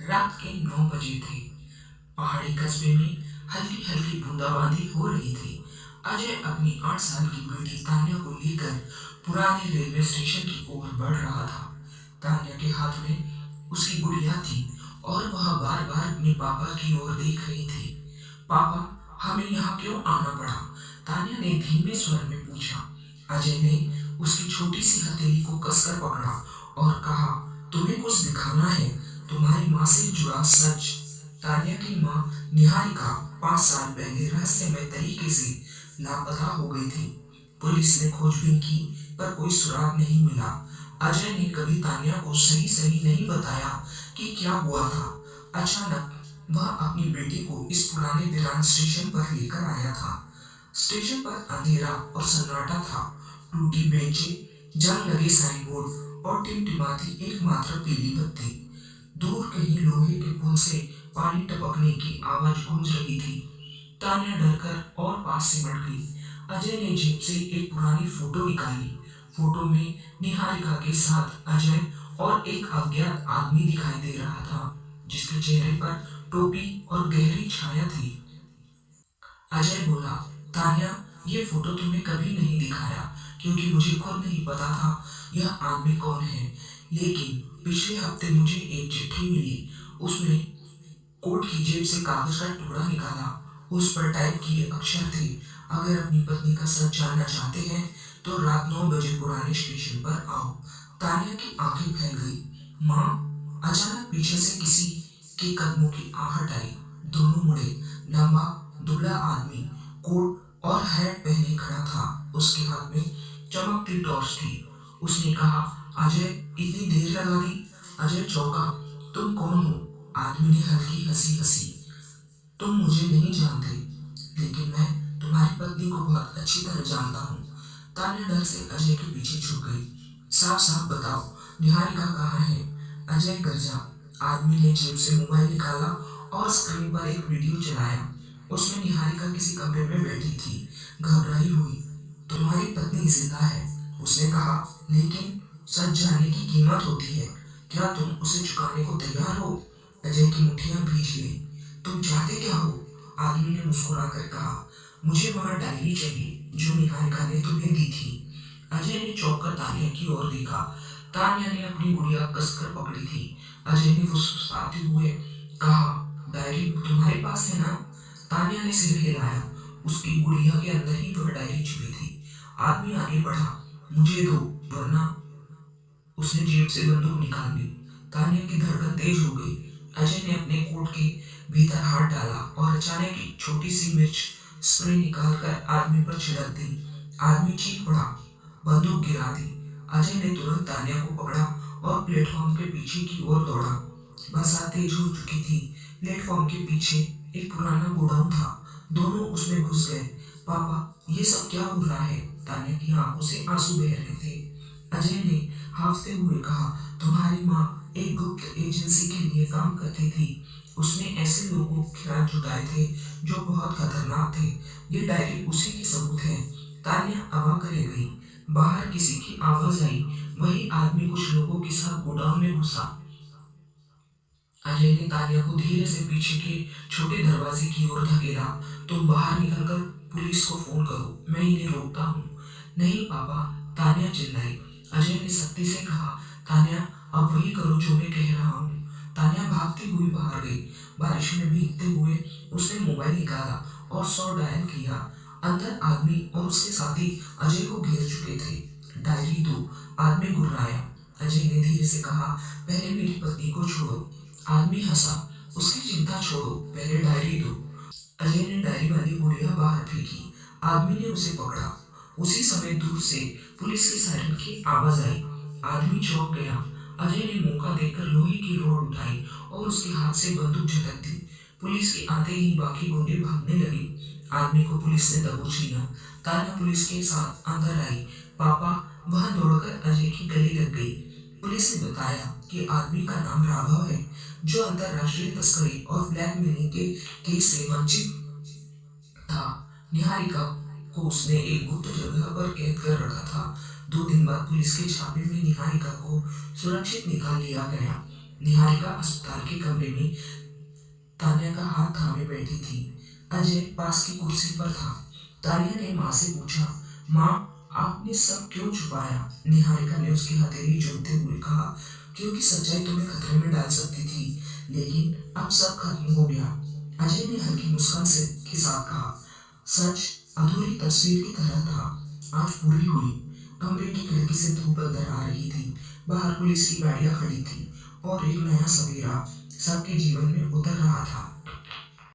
रात के 9 बजे थे। पहाड़ी कस्बे में हल्की हल्की बूंदाबांदी हो रही थी। अजय अपनी 8 साल की बेटी तान्या को लेकर पुराने रेलवे स्टेशन की ओर बढ़ रहा था। तान्या के हाथ में उसकी गुड़िया थी और वह बार बार अपने पापा की ओर देख रही थी। पापा, हमें यहाँ क्यों आना पड़ा? तान्या ने धीमे स्वर में पूछा। अजय ने उसकी छोटी सी हथेली को कसकर पकड़ा और कहा, तुम्हें कुछ दिखाना है, तुम्हारी माँ से जुड़ा सच। तान्या की माँ निहारिका 5 साल पहले रहस्यमय तरीके से लापता हो गई थी। पुलिस ने खोजबीन की पर कोई सुराग नहीं मिला। अजय ने कभी तान्या को सही सही नहीं बताया कि क्या हुआ था। अचानक वह अपनी बेटी को इस पुराने वीरान स्टेशन पर लेकर आया था। स्टेशन पर अंधेरा और सन्नाटा था। टूटी बेंचें, जंग लगे साइन बोर्ड और टिमटिमाती एकमात्र पीली बत्ती। दूर कहीं लोहे के पुल से पानी टपकने की आवाज गूंज रही थी। तान्या डरकर और पास सिमट गई। अजय ने जेब से एक पुरानी फोटो निकाली। फोटो में निहारिका के साथ अजय और एक अज्ञात आदमी दिखाई दे रहा था, जिसके चेहरे पर टोपी और गहरी छाया थी। अजय बोला, तान्या, ये फोटो तुम्हें कभी नहीं दिखाया क्योंकि मुझे खुद नहीं पता था यह आदमी कौन है। लेकिन पिछले हफ्ते मुझे एक चिट्ठी मिली। उसमें कोट की जेब से कागज का टुकड़ा निकाला। उस पर टाइप किए अक्षर थे, अगर अपनी पत्नी का सच जानना चाहते हैं तो रात 9 बजे पुराने स्टेशन पर आओ। तान्या की आंखें फैल गई। माँ! अचानक पीछे से किसी के कदमों की आहट आई। दोनों मुड़े। लंबा दुबला आदमी कोट और हैट पहने खड़ा था। उसके हाथ में चमकती टॉर्च थी। उसने कहा, अजय, इतनी देर लगा दी? अजय चौंका। तुम कौन हो? आदमी ने हल्की हंसी हंसी। तुम मुझे नहीं जानते, लेकिन मैं तुम्हारी पत्नी को बहुत अच्छी तरह जानता हूँ। तान्या डर से अजय के पीछे छुप गई। साफ साफ बताओ, निहारिका कहाँ है? अजय गरजा। आदमी ने जेब से मोबाइल निकाला और स्क्रीन पर एक वीडियो चलाया। उसमें निहारिका किसी कमरे में बैठी थी, घबराई हुई। तुम्हारी पत्नी जिंदा है, उसने कहा, लेकिन सच जानने की कीमत होती है। क्या तुम उसे चुकाने को तैयार हो? अजय की मुट्ठियां भीग गई। तुम चाहते क्या हो? आदमी ने मुस्कुराकर कहा, मुझे वह डायरी चाहिए जो निहारिका ने तुम्हें दी थी। अजय ने चौंक कर तान्या की ओर देखा। तान्या ने अपनी गुड़िया कसकर पकड़ी थी। अजय ने फुसफुसाते हुए कहा, डायरी तुम्हारे पास है ना? तान्या ने सिर हिलाया। उसकी गुड़िया के अंदर ही वह डायरी छुपी थी। आदमी आगे बढ़ा। मुझे दो, वरना। उसने जेब से बंदूक निकाल ली। तान्या की धड़कन तेज हो गई। अजय ने अपने कोट के भीतर हाथ डाला और अचानक एक छोटी सी मिर्च स्प्रे निकालकर आदमी पर छिड़क दी। आदमी चीख पड़ा, बंदूक गिरा दी। अजय ने तुरंत तान्या को पकड़ा और प्लेटफॉर्म के पीछे की ओर दौड़ा। बरसात तेज हो चुकी थी। प्लेटफॉर्म के पीछे एक पुराना गोडाउन था। दोनों उसमें घुस गए। पापा, ये सब क्या हो रहा है? तान्या की आंखों से आंसू बह रहे थे। अजय ने हाफते हुए कहा, तुम्हारी माँ एक गुप्त एजेंसी के लिए काम करती थी। उसने ऐसे लोगों के खिलाफ जुटाए थे जो बहुत खतरनाक थे। ये डायरी उसी की सबूत है। तान्या अवाक रह गई। बाहर किसी की आवाज आई। वही आदमी कुछ लोगों के साथ गोडाउन में घुसा। अजय ने तान्या को धीरे से पीछे के छोटे दरवाजे की ओर धकेला। तुम बाहर निकलकर पुलिस को फोन करो, मैं इन्हें रोकता हूँ। नहीं पापा, तान्या चिल्लाई। अजय ने सख्ती से कहा, तान्या, अब वही करो जो मैं कह रहा हूँ। तान्या भागती हुई बाहर गई। बारिश में भीगते हुए उसने मोबाइल निकाला और 100 डायल किया। अंदर आदमी और उसके साथी अजय को घेर चुके थे। डायरी दो, आदमी गुर्राया। अजय ने धीरे से कहा, पहले मेरी पत्नी को छोड़ो। आदमी हंसा। उसकी चिंता छोड़ो, पहले डायरी दो। अजय ने डायरी वाली गुड़िया बाहर फेंकी। आदमी ने उसे पकड़ा। उसी समय दूर से पुलिस की सायरन की आवाज आई। आदमी चौंक गया। अजय ने मौका देखकर लोहे की रॉड उठाई और उसके हाथ से बंदूक झटक दी। पुलिस के आते ही बाकी गुंडे भागने लगे। आदमी को पुलिस ने दबोच लिया। तान्या पुलिस के साथ अंदर आई। पापा, वह दौड़कर अजय की गले लग गई। पुलिस ने बताया कि आदमी का नाम राघव है, जो अंतरराष्ट्रीय तस्करी और ब्लैकमेलिंग के केस से वंचित था। निहारिका को उसने एक गुप्त जगह पर कैद कर रखा था। 2 दिन बाद पुलिस के छापे में निहारिका को सुरक्षित निकाल लिया गया। निहारिका अस्पताल के कमरे में तान्या का हाथ थामे बैठी थी। अजय पास की कुर्सी पर था। तान्या ने माँ से पूछा, माँ, आपने सब क्यों छुपाया? निहारिका ने उसकी हथेली चूमते हुए कहा, क्योंकि सच्चाई तुम्हें खतरे में डाल सकती थी, लेकिन अब सब खत्म हो गया। अजय ने हल्की मुस्कान से के साथ कहा, सच अधूरी तस्वीर की तरह था, आज पूरी हुई। कमरे की खिड़की से धूप अंदर आ रही थी। बाहर पुलिस की गाड़ियां खड़ी थी और एक नया सवेरा सबके जीवन में उतर रहा था।